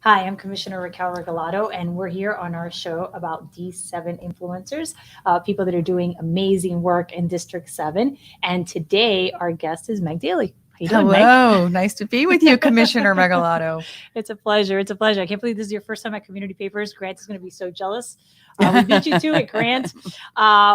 Hi, I'm Commissioner Raquel Regalado, and we're here on our show about D7 influencers, people that are doing amazing work in District 7. And today, our guest is Meg Daly. How you doing, Meg? Hello, nice to be with you, Commissioner Regalado. It's a pleasure. It's a pleasure. I can't believe this is your first time at Community Papers. Grant is going to be so jealous. We beat you to it, Grant.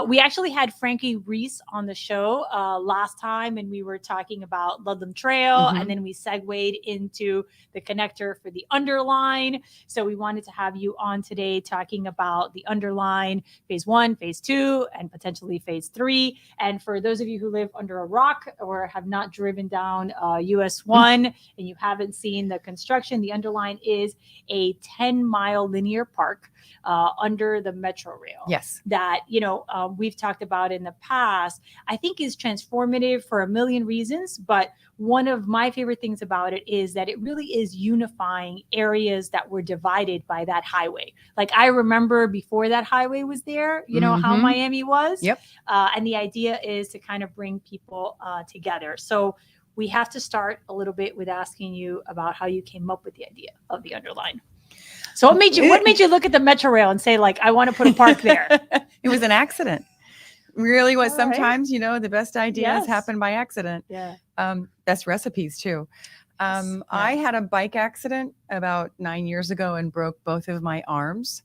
We actually had Frankie Reese on the show last time, and we were talking about Ludlam Trail, and then we segued into the connector for the Underline. So we wanted to have you on today talking about the Underline phase 1, phase 2, and potentially phase 3. And for those of you who live under a rock or have not driven down US 1 and you haven't seen the construction, the Underline is a 10-mile linear park under the Metro Rail. Yes. That, we've talked about in the past, I think is transformative for a million reasons. But one of my favorite things about it is that it really is unifying areas that were divided by that highway. Like I remember before that highway was there, how Miami was. Yep. And the idea is to kind of bring people together. So we have to start a little bit with asking you about how you came up with the idea of the Underline. So what made you look at the Metro Rail and say, like, I want to put a park there? It was an accident. Really was. All Sometimes, the best ideas happen by accident. Yeah. Best recipes too. I had a bike accident about 9 years ago and broke both of my arms,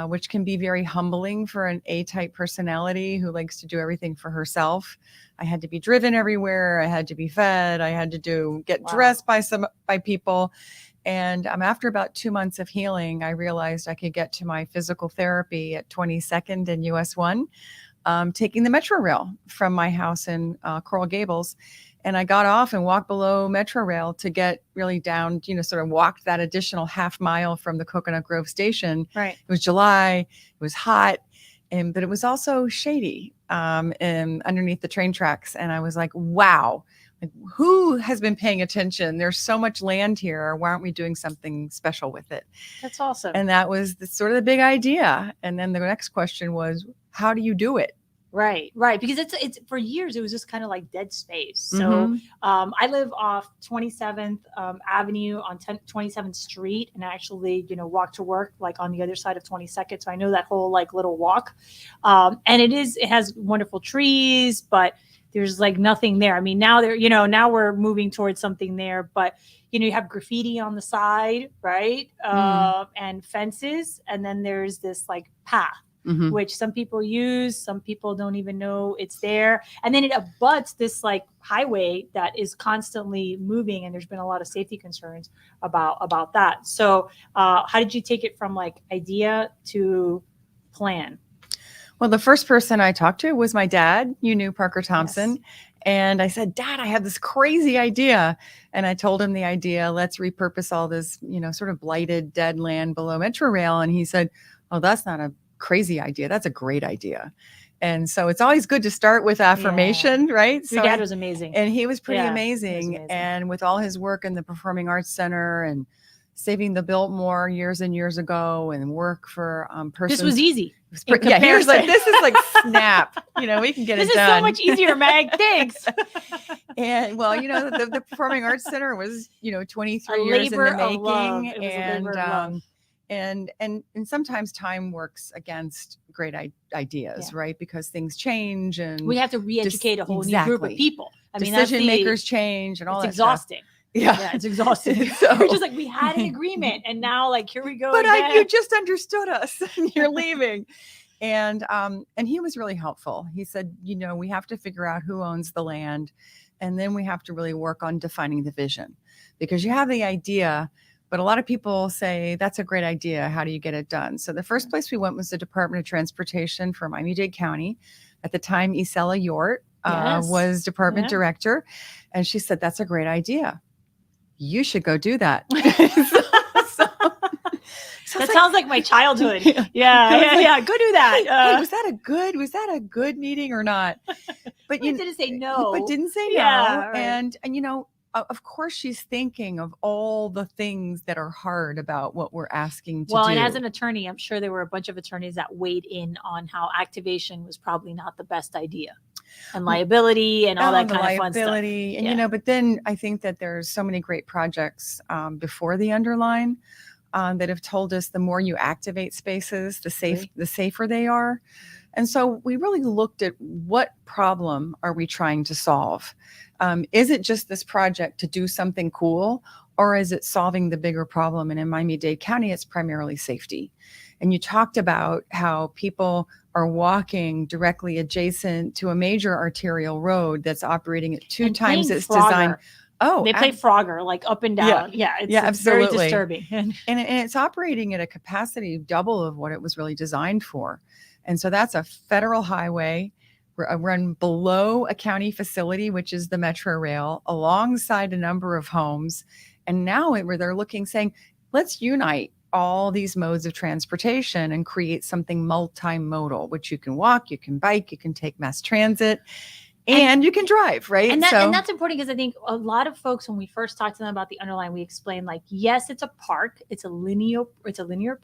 which can be very humbling for an A-type personality who likes to do everything for herself. I had to be driven everywhere. I had to be fed. I had to get dressed by people. And after about 2 months of healing, I realized I could get to my physical therapy at 22nd and US 1, taking the Metro Rail from my house in Coral Gables. And I got off and walked below Metro Rail to get really down, sort of walked that additional half mile from the Coconut Grove station. Right. It was July, it was hot, but it was also shady and underneath the train tracks. And I was like, wow. Like, who has been paying attention? There's so much land here. Why aren't we doing something special with it? That's awesome. And that was sort of the big idea. And then the next question was, how do you do it? Right. Because it's for years, it was just kind of like dead space. So I live off 27th Avenue on 27th Street, and I actually, walk to work like on the other side of 22nd. So I know that whole like little walk. And it has wonderful trees, but there's like nothing there. I mean, now now we're moving towards something there, but you have graffiti on the side, right? And fences. And then there's this like path, which some people use, some people don't even know it's there. And then it abuts this like highway that is constantly moving. And there's been a lot of safety concerns about that. So how did you take it from like idea to plan? Well, the first person I talked to was my dad. You knew Parker Thompson. Yes. And I said, Dad, I have this crazy idea. And I told him the idea, let's repurpose all this, sort of blighted dead land below Metro Rail. And he said, oh, that's not a crazy idea. That's a great idea. And so it's always good to start with affirmation, right? Your dad was amazing. And he was pretty amazing. And with all his work in the Performing Arts Center and saving the Biltmore years and years ago and work for persons. This was easy. He was like, this is like snap. We can get it done. This is so much easier, Meg. Thanks. And well, the Performing Arts Center was, 23 years in the making. And sometimes time works against great ideas, right? Because things change and we have to re-educate a whole new group of people. I mean, decision makers change and all that. It's exhausting. Yeah, it's exhausting. So we're just like, we had an agreement and now like, here we go. But you just understood us and you're leaving. And he was really helpful. He said, we have to figure out who owns the land. And then we have to really work on defining the vision, because you have the idea, but a lot of people say, that's a great idea. How do you get it done? So the first place we went was the Department of Transportation for Miami-Dade County. At the time, Isela Yort was department director. And she said, that's a great idea. You should go do that. So that sounds like my childhood. Yeah. Go do that. Hey, was that a good meeting or not? But you didn't say no. But didn't say no. Right. And of course she's thinking of all the things that are hard about what we're asking to do. Well, and as an attorney, I'm sure there were a bunch of attorneys that weighed in on how activation was probably not the best idea. And liability and all that kind of fun stuff. And but then I think that there's so many great projects before the Underline. that have told us the more you activate spaces, the safer they are. And so we really looked at what problem are we trying to solve? Is it just this project to do something cool, or is it solving the bigger problem? And in Miami-Dade County, it's primarily safety. And you talked about how people are walking directly adjacent to a major arterial road that's operating at two times its design. Oh, they play Frogger like up and down. It's very disturbing. And it's operating at a capacity double of what it was really designed for. And so that's a federal highway run below a county facility, which is the Metro Rail, alongside a number of homes. And now they're looking, saying, let's unite all these modes of transportation and create something multimodal, which you can walk, you can bike, you can take mass transit, and you can drive, right? And that's important, because I think a lot of folks, when we first talked to them about the Underline, we explained, like, yes, it's a park, it's a linear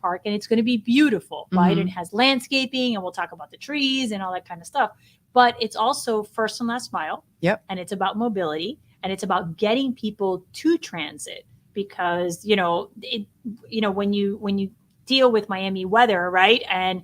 park, and it's going to be beautiful, right? It has landscaping, and we'll talk about the trees and all that kind of stuff. But it's also first and last mile. Yep. And it's about mobility, and it's about getting people to transit, because when you deal with Miami weather, right, and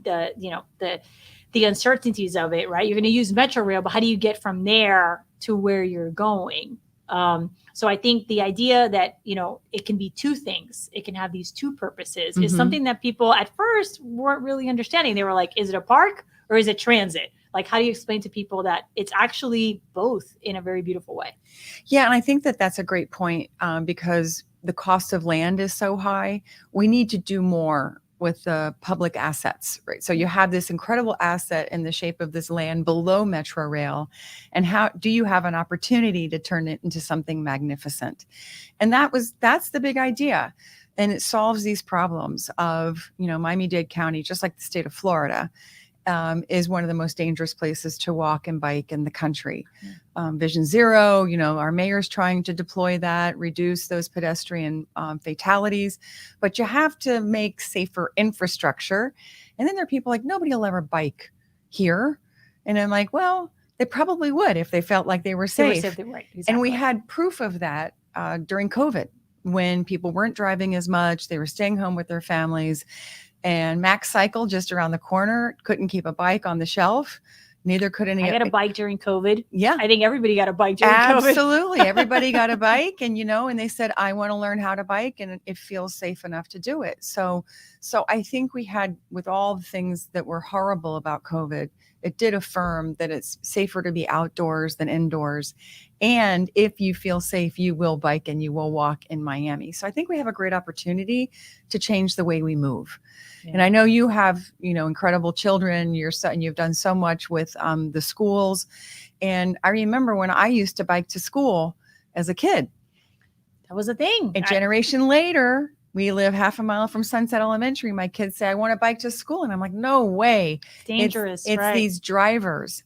the uncertainties of it, right? You're going to use Metro Rail, but how do you get from there to where you're going? So I think the idea that, it can be two things, it can have these two purposes, is something that people at first weren't really understanding. They were like, is it a park or is it transit? Like, how do you explain to people that it's actually both in a very beautiful way? Yeah, and I think that that's a great point, because the cost of land is so high. We need to do more with the public assets, right? So you have this incredible asset in the shape of this land below Metro Rail, and how do you have an opportunity to turn it into something magnificent? And that's the big idea. And it solves these problems of, Miami-Dade County, just like the state of Florida, is one of the most dangerous places to walk and bike in the country. Vision Zero, our mayor's trying to deploy that, reduce those pedestrian fatalities, but you have to make safer infrastructure. And then there are people like, nobody will ever bike here. And I'm like, well, they probably would if they felt like they were safe. Right, exactly. And we had proof of that during COVID, when people weren't driving as much, they were staying home with their families. And Max Cycle, just around the corner, couldn't keep a bike on the shelf. Neither could any. I got a bike during COVID. Yeah. I think everybody got a bike during COVID. Absolutely. Everybody got a bike, and, and they said, I want to learn how to bike, and it feels safe enough to do it. So I think we had, with all the things that were horrible about COVID, it did affirm that it's safer to be outdoors than indoors. And if you feel safe, you will bike and you will walk in Miami. So I think we have a great opportunity to change the way we move. Yeah. And I know you have, incredible children. You've done so much with the schools. And I remember when I used to bike to school as a kid. That was a thing. A generation later, we live half a mile from Sunset Elementary. My kids say, I want to bike to school. And I'm like, no way. It's dangerous. It's right. These drivers.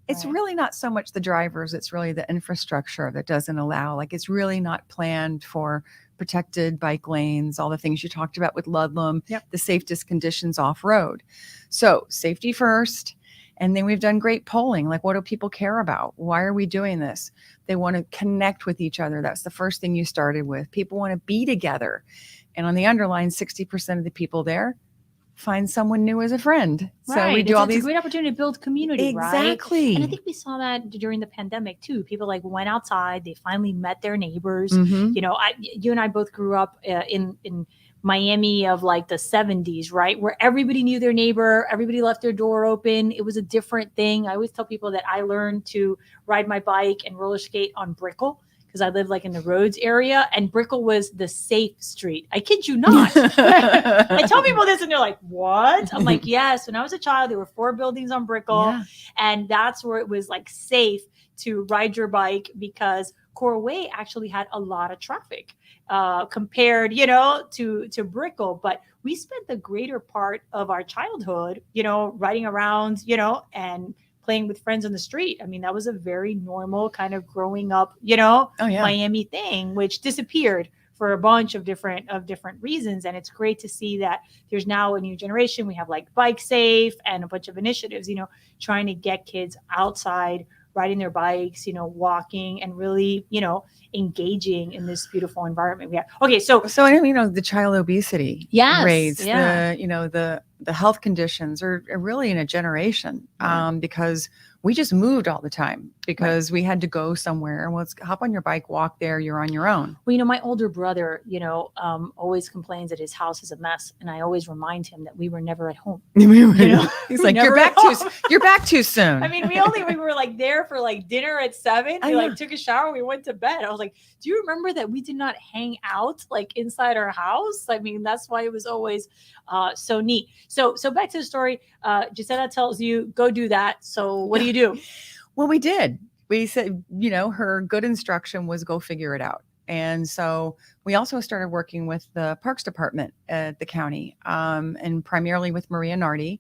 It's Right. really not so much the drivers. It's really the infrastructure that doesn't allow. Like, it's really not planned for protected bike lanes, all the things you talked about with Ludlam, Yep. the safest conditions off-road. So safety first. And then we've done great polling. Like, what do people care about? Why are we doing this? They want to connect with each other. That's the first thing you started with. People want to be together. And on the Underline, 60% of the people there find someone new as a friend. Right. So we do all these. It's a great opportunity to build community, Exactly. right? And I think we saw that during the pandemic too. People went outside. They finally met their neighbors. Mhm. You and I both grew up in Miami of the 70s, right? Where everybody knew their neighbor. Everybody left their door open. It was a different thing. I always tell people that I learned to ride my bike and roller skate on Brickell, because I live in the Rhodes area, and Brickell was the safe street. I kid you not. I tell people this and they're like, what? I'm like, yes. When I was a child, there were 4 buildings on Brickell, Yeah. and that's where it was safe to ride your bike, because Coral Way actually had a lot of traffic compared, to Brickell. But we spent the greater part of our childhood, riding around, and playing with friends on the street. I mean, that was a very normal kind of growing up, Miami thing, which disappeared for a bunch of different reasons. And it's great to see that there's now a new generation. We have Bike Safe and a bunch of initiatives, trying to get kids outside, riding their bikes, walking and really, engaging in this beautiful environment we have. Okay, so the child obesity yes, rates, yeah. the health conditions are really in a generation, Yeah. because we just moved all the time because we had to go somewhere. And let's hop on your bike, walk there. You're on your own. Well, my older brother, always complains that his house is a mess, and I always remind him that we were never at home. He's like, you're back too soon. I mean, we were like there for like dinner at 7. We like took a shower, we went to bed. I was like, do you remember that we did not hang out like inside our house? I mean, that's why it was always so neat. So back to the story. Gisela tells you, go do that. So what do you do? Well, we did. We said, her good instruction was go figure it out. And so we also started working with the Parks Department at the county, and primarily with Maria Nardi.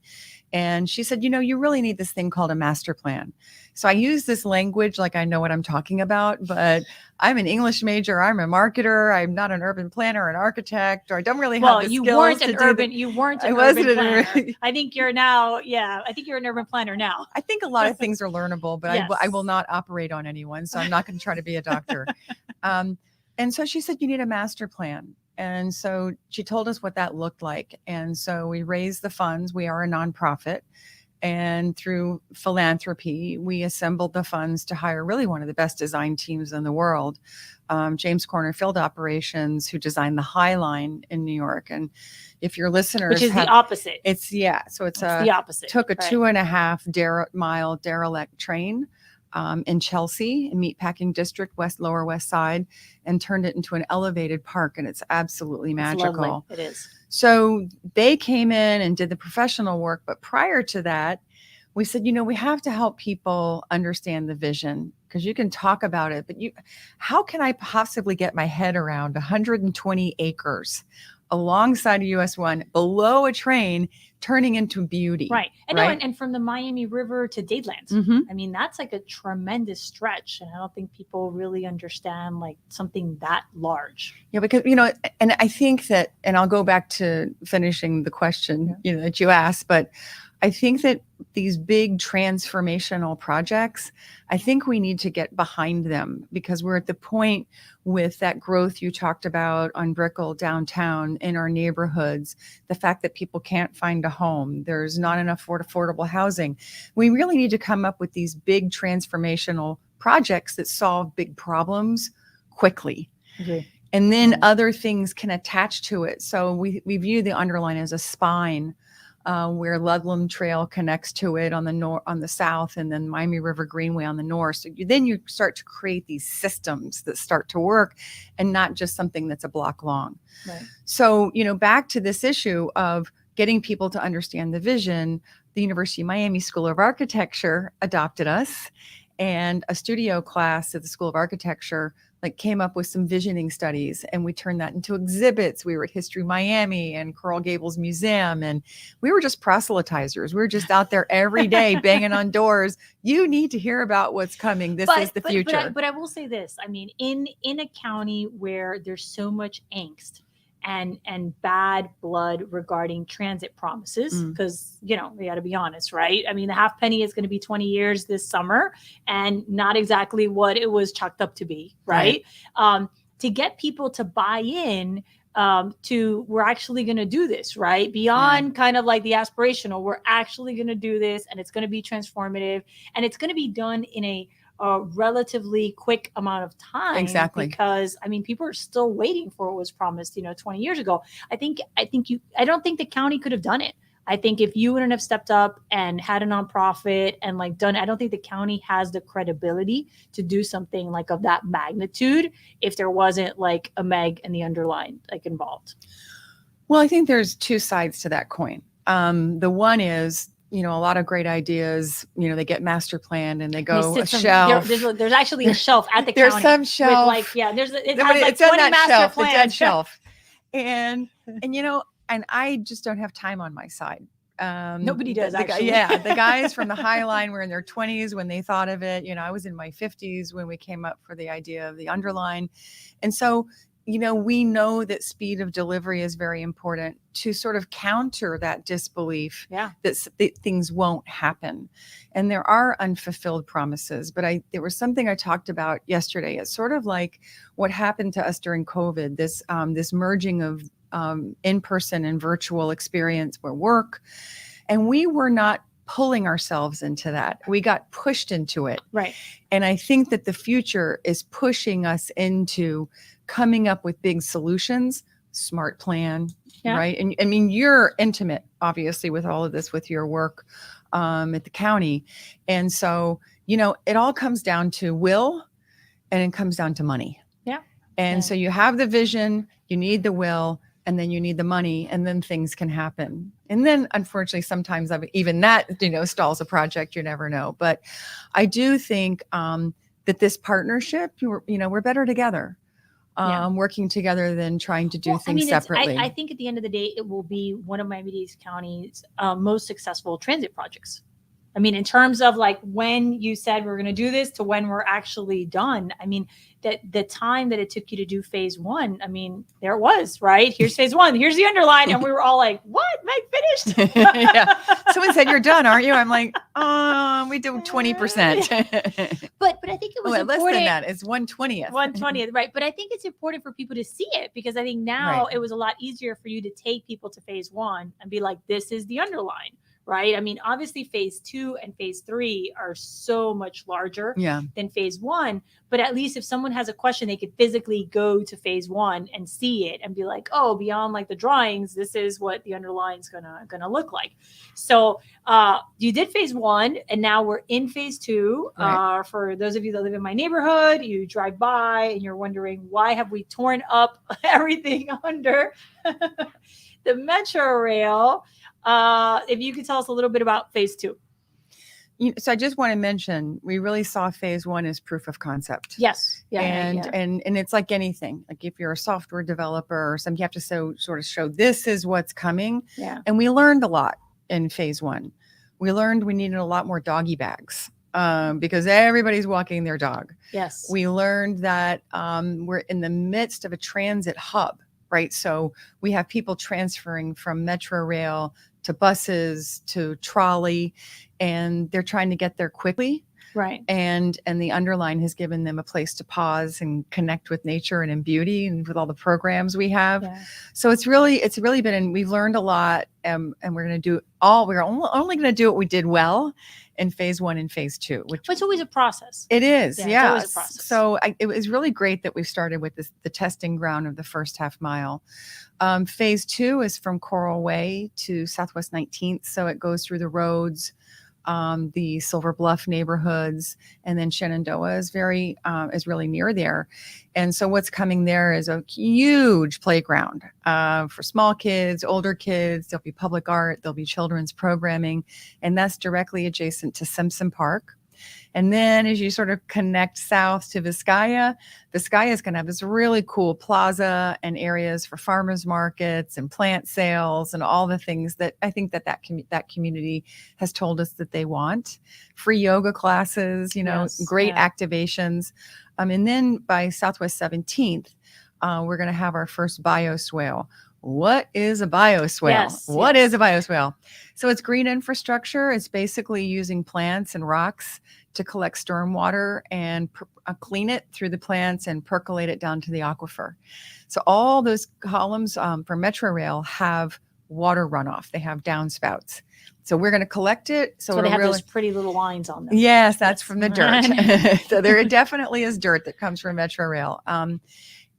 And she said, you really need this thing called a master plan. So I use this language like I know what I'm talking about, but I'm an English major. I'm a marketer. I'm not an urban planner, an architect, or I don't really have the skills you weren't to an do urban. the, You weren't I an wasn't urban an planner. I think you're now. Yeah, I think you're an urban planner now. I think a lot of things are learnable, but Yes. I will not operate on anyone. So I'm not going to try to be a doctor. And so she said, you need a master plan. And so she told us what that looked like. And so we raised the funds. We are a nonprofit. And through philanthropy, we assembled the funds to hire really one of the best design teams in the world, James Corner Field Operations, who designed the High Line in New York. And if your listeners, which is the opposite, so it's the opposite. Took a 2.5 mile derelict train in Chelsea, in Meatpacking District, Lower West Side, and turned it into an elevated park, and it's absolutely magical. It's lovely. It is. So they came in and did the professional work. But prior to that, we said, we have to help people understand the vision, because you can talk about it, but how can I possibly get my head around 120 acres alongside of US 1 below a train turning into beauty? Right. And from the Miami River to Dadeland. Mm-hmm. I mean, that's like a tremendous stretch. And I don't think people really understand like something that large. Yeah, because, and I think that, and I'll go back to finishing the question, that you asked, but I think that these big transformational projects, I think we need to get behind them, because we're at the point with that growth you talked about on Brickell downtown in our neighborhoods, the fact that people can't find a home, there's not enough affordable housing. We really need to come up with these big transformational projects that solve big problems quickly. Okay. And then other things can attach to it. So we view the Underline as a spine, where Ludlam Trail connects to it on the south, and then Miami River Greenway on the north. So then you start to create these systems that start to work, and not just something that's a block long. Right. So, back to this issue of getting people to understand the vision, the University of Miami School of Architecture adopted us, and a studio class at the School of Architecture came up with some visioning studies, and we turned that into exhibits. We were at History Miami and Coral Gables Museum, and we were just proselytizers. We were just out there every day banging on doors. You need to hear about what's coming. This is the future. But I will say this. I mean, in a county where there's so much angst and bad blood regarding transit promises, because we got to be honest, right? I mean, the half penny is going to be 20 years this summer, and not exactly what it was chalked up to be, right? To get people to buy in to, we're actually going to do this, right? Beyond kind of like the aspirational, we're actually going to do this, and it's going to be transformative, and it's going to be done in a relatively quick amount of time. Exactly. Because I mean, people are still waiting for what was promised, 20 years ago. I don't think the county could have done it. I think if you wouldn't have stepped up and had a nonprofit and done it, I don't think the county has the credibility to do something of that magnitude if there wasn't a Meg and the Underline involved. Well, I think there's two sides to that coin. The one is, a lot of great ideas, they get master planned and they go a shelf. There's actually a shelf at the county. There's some shelf. It's 20 on master shelf, plans. The dead shelf. And I just don't have time on my side. Nobody does, actually. The guys from the High Line were in their 20s when they thought of it. I was in my 50s when we came up for the idea of the Underline. And so we know that speed of delivery is very important to sort of counter that disbelief that things won't happen. And there are unfulfilled promises, but there was something I talked about yesterday. It's sort of like what happened to us during COVID, this merging of in-person and virtual experience for work. And we were not pulling ourselves into that. We got pushed into it. Right. And I think that the future is pushing us into coming up with big solutions, smart plan, right? And I mean, you're intimate, obviously, with all of this, with your work at the county. And so, it all comes down to will, and it comes down to money. Yeah. And so you have the vision, you need the will, and then you need the money, and then things can happen. And then, unfortunately, sometimes even that, stalls a project. You never know. But I do think that this partnership, we're better together, working together than trying to do things separately. I think at the end of the day, it will be one of Miami-Dade County's most successful transit projects. I mean, in terms of like when you said we're going to do this to when we're actually done, I mean, that the time that it took you to do phase one, I mean, there it was, right? Here's phase one, here's the underline. And we were all like, what? Meg finished? Yeah. Someone said, you're done, aren't you? I'm like, we do 20%. But I think it was important. Less than that. It's 1/20th. 1/20th, right. But I think it's important for people to see it, because I think now it was a lot easier for you to take people to phase one and be like, this is the underline. Right. I mean, obviously, phase 2 and phase 3 are so much larger than phase 1. But at least if someone has a question, they could physically go to phase 1 and see it and be like, oh, beyond like the drawings, this is what the underline is gonna look like. So you did phase 1, and now we're in phase 2. Right. For those of you that live in my neighborhood, you drive by and you're wondering, why have we torn up everything under the Metro Rail? If you could tell us a little bit about phase 2. So I just want to mention, we really saw phase 1 as proof of concept. Yes. Yeah. And it's like anything, like if you're a software developer or something, you have to sort of show this is what's coming. Yeah. And we learned a lot in phase 1. We learned we needed a lot more doggy bags. Because everybody's walking their dog. Yes. We learned that we're in the midst of a transit hub, right? So we have people transferring from Metro Rail to buses to trolley, and they're trying to get there quickly. Right. And the underline has given them a place to pause and connect with nature and in beauty, and with all the programs we have. Yeah. So it's really been, and we've learned a lot, and we're going to do we're only going to do what we did well in phase 1 and phase 2, which it's always a process. It is. Yeah. It's always a process. So it was really great that we started with the testing ground of the first half mile. Phase 2 is from Coral Way to Southwest 19th. So it goes through the roads, the Silver Bluff neighborhoods, and then Shenandoah is really near there. And so what's coming there is a huge playground for small kids, older kids. There'll be public art, there'll be children's programming, and that's directly adjacent to Simpson Park. And then as you sort of connect south to Vizcaya is going to have this really cool plaza and areas for farmers markets and plant sales and all the things that I think that community has told us that they want. Free yoga classes, great activations. And then by Southwest 17th, we're going to have our first bioswale. What is a bioswale? Yes, what is a bioswale? So it's green infrastructure. It's basically using plants and rocks to collect stormwater and clean it through the plants and percolate it down to the aquifer. So all those columns for Metro Rail have water runoff. They have downspouts. So we're going to collect it. So they have those pretty little lines on them. Yes, that's from the dirt. So there definitely is dirt that comes from Metro Rail.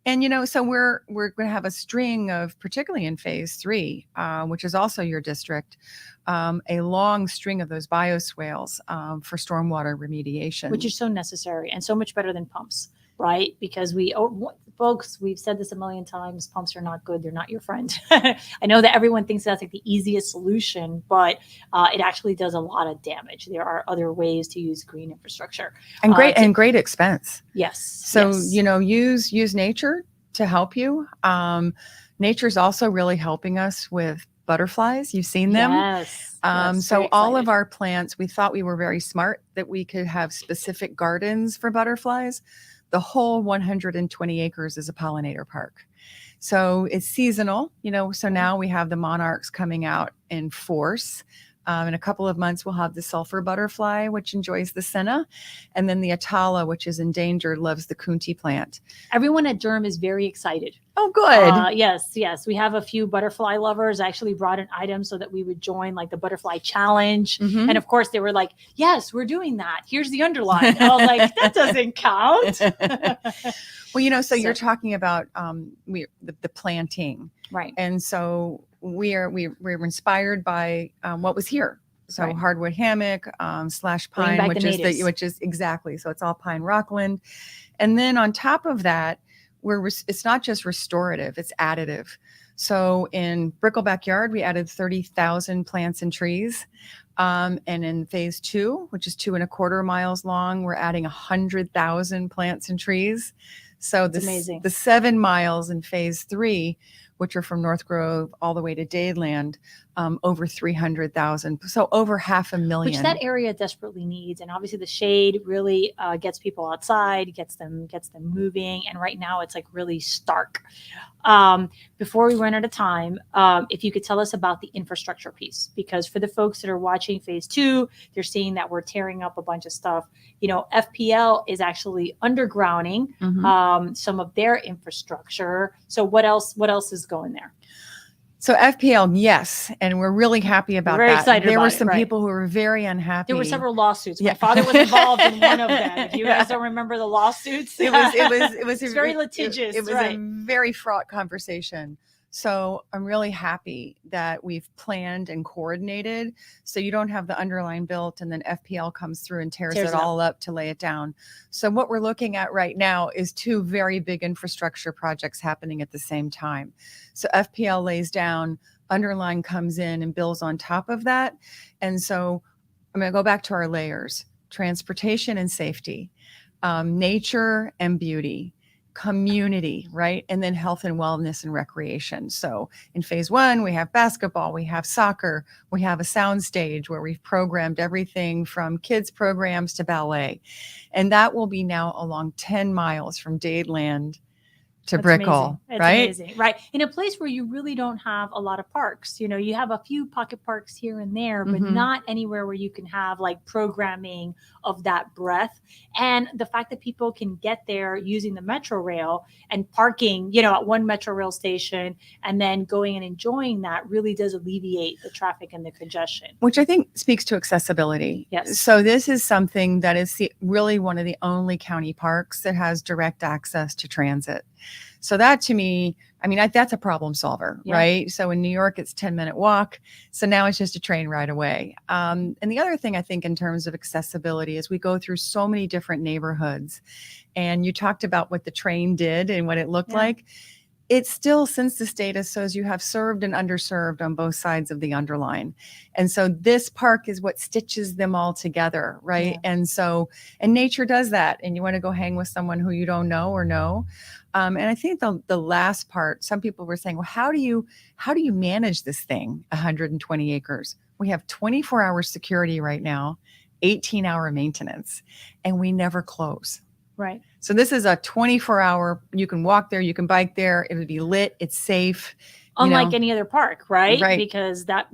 And, so we're going to have a string of, particularly in phase 3, which is also your district, a long string of those bioswales for stormwater remediation. Which is so necessary and so much better than pumps, right? Because folks, we've said this a million times, pumps are not good. They're not your friend. I know that everyone thinks that's like the easiest solution, but it actually does a lot of damage. There are other ways to use green infrastructure. And great expense. Yes. So, use nature to help you. Nature's also really helping us with butterflies. You've seen them. Yes. So all of our plants, we thought we were very smart that we could have specific gardens for butterflies. the whole 120 acres is a pollinator park. So it's seasonal, so now we have the monarchs coming out in force. In a couple of months, we'll have the sulfur butterfly, which enjoys the senna. And then the atala, which is endangered, loves the kunti plant. Everyone at Durham is very excited. Oh, good. Yes. We have a few butterfly lovers. I actually brought an item so that we would join like the butterfly challenge. Mhm. And of course they were like, yes, we're doing that. Here's the underline. I was like, that doesn't count. Well, so you're talking about the planting. Right. And so we're inspired by what was here. So Right. hardwood hammock / pine, which is exactly. So it's all pine rockland. And then on top of that, it's not just restorative, it's additive. So in Brickell Backyard, we added 30,000 plants and trees. And in phase 2, which is 2.25 miles long, we're adding 100,000 plants and trees. So amazing. The 7 miles in phase 3, which are from North Grove all the way to Dadeland, over 300,000. So over 500,000. Which that area desperately needs. And obviously the shade really gets people outside, gets them moving. And right now it's like really stark. Before we run out of time, if you could tell us about the infrastructure piece, because for the folks that are watching phase 2, they're seeing that we're tearing up a bunch of stuff. FPL is actually undergrounding some of their infrastructure. So what else is going there? So FPL, yes, and we're really happy about Very that. Excited there about were it, some right. people who were very unhappy. There were several lawsuits. My father was involved in one of them. If you guys don't remember the lawsuits, it was very litigious. It was a very fraught conversation. So I'm really happy that we've planned and coordinated. So you don't have the underline built and then FPL comes through and tears it all up to lay it down. So what we're looking at right now is 2 very big infrastructure projects happening at the same time. So FPL lays down, underline comes in and builds on top of that. And so I'm going to go back to our layers: transportation and safety, nature and beauty, community, right? And then health and wellness and recreation. So in phase 1, we have basketball, we have soccer, we have a sound stage where we've programmed everything from kids programs to ballet. And that will be now along 10 miles from Dadeland to Brickell, right? Amazing, right? In a place where you really don't have a lot of parks. You have a few pocket parks here and there, but not anywhere where you can have like programming of that breadth. And the fact that people can get there using the Metro Rail and parking, at one Metro Rail station and then going and enjoying that really does alleviate the traffic and the congestion. Which I think speaks to accessibility. Yes. So this is something that is really one of the only county parks that has direct access to transit. So that to me, that's a problem solver, right? So in New York, it's 10-minute walk. So now it's just a train ride away. And the other thing I think in terms of accessibility is we go through so many different neighborhoods. And you talked about what the train did and what it looked like. It's still census data shows you have served and underserved on both sides of the underline. And so this park is what stitches them all together, right? And nature does that. And you want to go hang with someone who you don't know or know. And I think the last part, some people were saying, well, how do you manage this thing, 120 acres? We have 24-hour security right now, 18-hour maintenance, and we never close. Right. So this is a 24-hour, you can walk there, you can bike there, it would be lit, it's safe. Unlike any other park, right? Right. Because that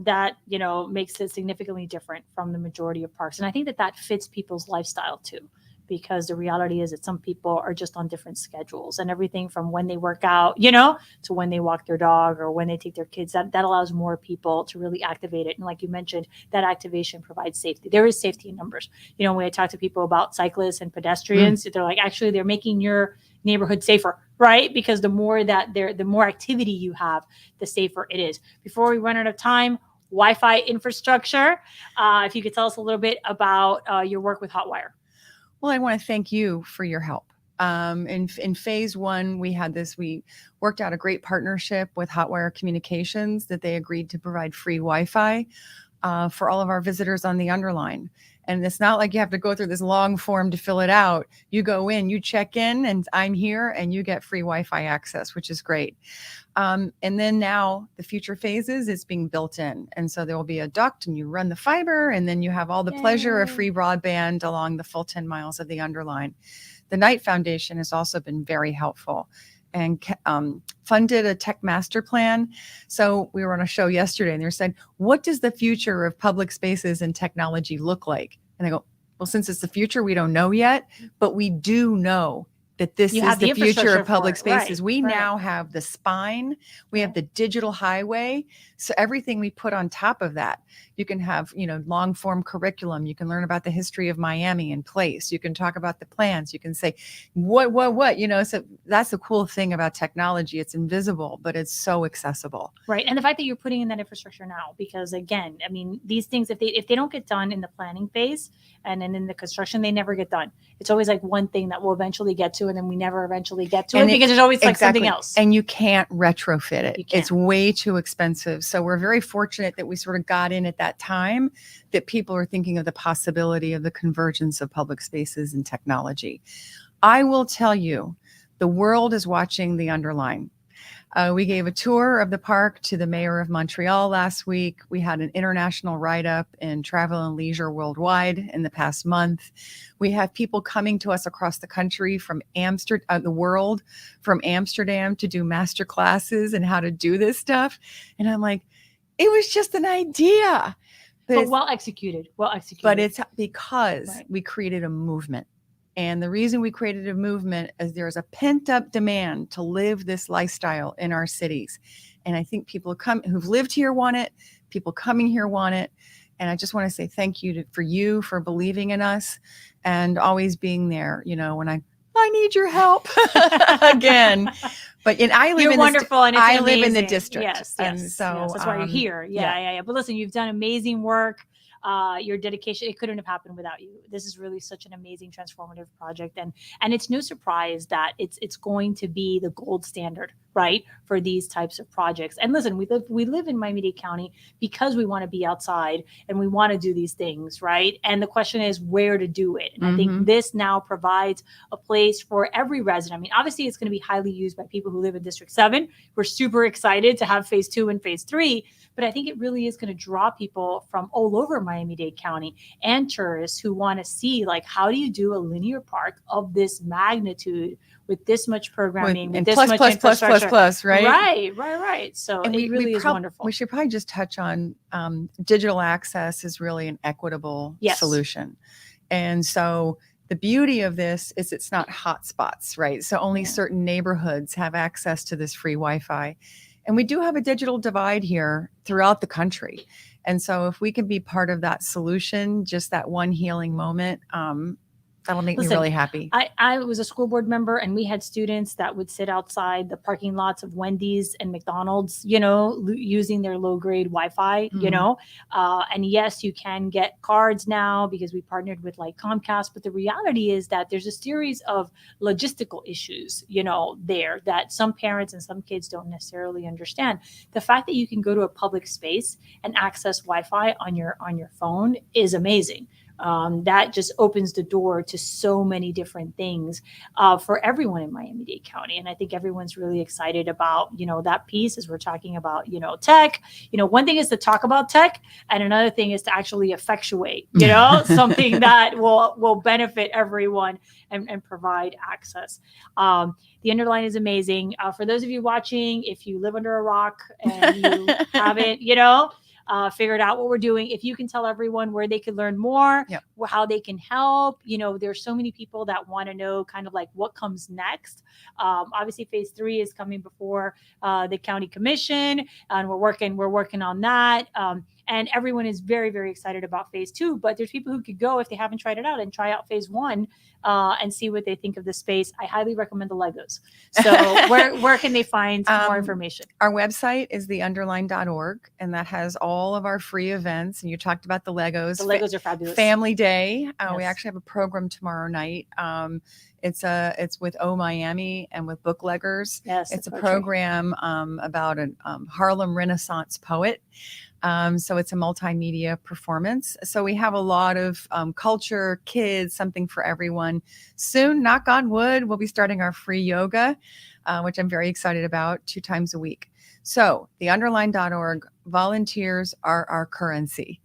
makes it significantly different from the majority of parks. And I think that fits people's lifestyle too, because the reality is that some people are just on different schedules, and everything from when they work out, to when they walk their dog or when they take their kids, that allows more people to really activate it. And like you mentioned, that activation provides safety. There is safety in numbers. When I talk to people about cyclists and pedestrians, they're like, actually, they're making your neighborhood safer, right? Because the more activity you have, the safer it is. Before we run out of time, Wi-Fi infrastructure. If you could tell us a little bit about your work with Hotwire. Well, I want to thank you for your help. In phase 1, we worked out a great partnership with Hotwire Communications that they agreed to provide free Wi-Fi for all of our visitors on the underline. And it's not like you have to go through this long form to fill it out. You go in, you check in, and I'm here, and you get free Wi-Fi access, which is great. And then now the future phases is being built in. And so there will be a duct and you run the fiber, and then you have all the pleasure of free broadband along the full 10 miles of the underline. The Knight Foundation has also been very helpful and funded a tech master plan. So we were on a show yesterday and they were saying, what does the future of public spaces and technology look like? And I go, well, since it's the future, we don't know yet, but we do know that this is the future of public spaces. We now have the spine, we have the digital highway. So everything we put on top of that, you can have, long form curriculum. You can learn about the history of Miami and place. You can talk about the plans. You can say what, so that's the cool thing about technology. It's invisible, but it's so accessible. Right. And the fact that you're putting in that infrastructure now, because again, I mean, these things, if they don't get done in the planning phase and then in the construction, they never get done. It's always like one thing that we'll eventually get to, and then we never eventually get to it because there's always like something else. And you can't retrofit it. It's way too expensive. So we're very fortunate that we sort of got in at that time that people are thinking of the possibility of the convergence of public spaces and technology. I will tell you, the world is watching The Underline. We gave a tour of the park to the mayor of Montreal last week. We had an international write-up in Travel and Leisure Worldwide in the past month. We have people coming to us across the country from the world, from Amsterdam to do master classes and how to do this stuff. And I'm like, it was just an idea. But well executed. But it's because we created a movement. And the reason we created a movement is there's a pent up demand to live this lifestyle in our cities. And I think people who've lived here want it. People coming here want it. And I just want to say thank you for believing in us and always being there, when I need your help again. But I live live in the district. Yes. And so that's why you're here. Yeah. But listen, you've done amazing work. Your dedication, it couldn't have happened without you. This is really such an amazing transformative project. And it's no surprise that it's going to be the gold standard, right, for these types of projects. And listen, we live in Miami-Dade County because we want to be outside and we want to do these things, right? And the question is where to do it. And I think this now provides a place for every resident. I mean, obviously it's going to be highly used by people who live in District 7. We're super excited to have phase 2 and phase 3, but I think it really is going to draw people from all over Miami-Dade County and tourists who want to see, like, how do you do a linear park of this magnitude with this much programming, with this much infrastructure, right? Right. So it really is wonderful. We should probably just touch on digital access is really an equitable solution. And so the beauty of this is it's not hotspots, right? So only certain neighborhoods have access to this free Wi-Fi. And we do have a digital divide here throughout the country. And so if we can be part of that solution, just that one healing moment, that'll make me really happy. I was a school board member and we had students that would sit outside the parking lots of Wendy's and McDonald's, using their low grade Wi-Fi, and yes, you can get cards now because we partnered with like Comcast. But the reality is that there's a series of logistical issues, there that some parents and some kids don't necessarily understand. The fact that you can go to a public space and access Wi-Fi on your phone is amazing. That just opens the door to so many different things for everyone in Miami-Dade County. And I think everyone's really excited about, that piece as we're talking about, tech. One thing is to talk about tech and another thing is to actually effectuate, something that will benefit everyone and provide access. The Underline is amazing. For those of you watching, if you live under a rock and you haven't, figured out what we're doing. If you can tell everyone where they can learn more, how they can help, there's so many people that want to know kind of like what comes next. Obviously phase 3 is coming before the county commission and we're working on that. And everyone is very, very excited about phase 2, but there's people who could go if they haven't tried it out and try out phase 1 and see what they think of the space. I highly recommend the Legos. So where can they find more information? Our website is theunderline.org, and that has all of our free events. And you talked about the Legos. The Legos are fabulous. Family Day. We actually have a program tomorrow night. It's with O Miami and with Bookleggers. Yes, it's a program about a Harlem Renaissance poet. So it's a multimedia performance. So we have a lot of culture, kids, something for everyone. Soon, knock on wood, we'll be starting our free yoga, which I'm very excited about, 2 times a week. So theunderline.org, volunteers are our currency.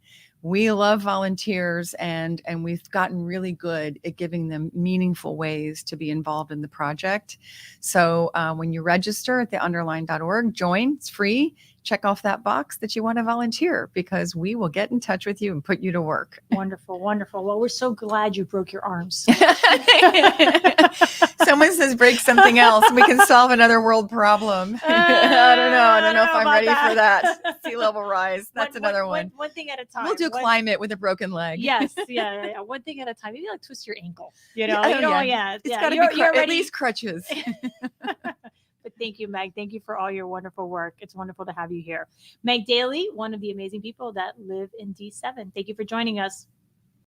We love volunteers, and we've gotten really good at giving them meaningful ways to be involved in the project. So when you register at theunderline.org, join, it's free. Check off that box that you want to volunteer, because we will get in touch with you and put you to work. Wonderful, wonderful. Well, we're so glad you broke your arms. Someone says break something else, we can solve another world problem. I don't know. I don't know if I'm ready for that. Sea level rise. That's another one. One thing at a time. We'll do climate with a broken leg. Yes. Yeah. One thing at a time. Maybe like twist your ankle. You know? It's got to be at least crutches. But thank you, Meg. Thank you for all your wonderful work. It's wonderful to have you here. Meg Daly, one of the amazing people that live in D7. Thank you for joining us.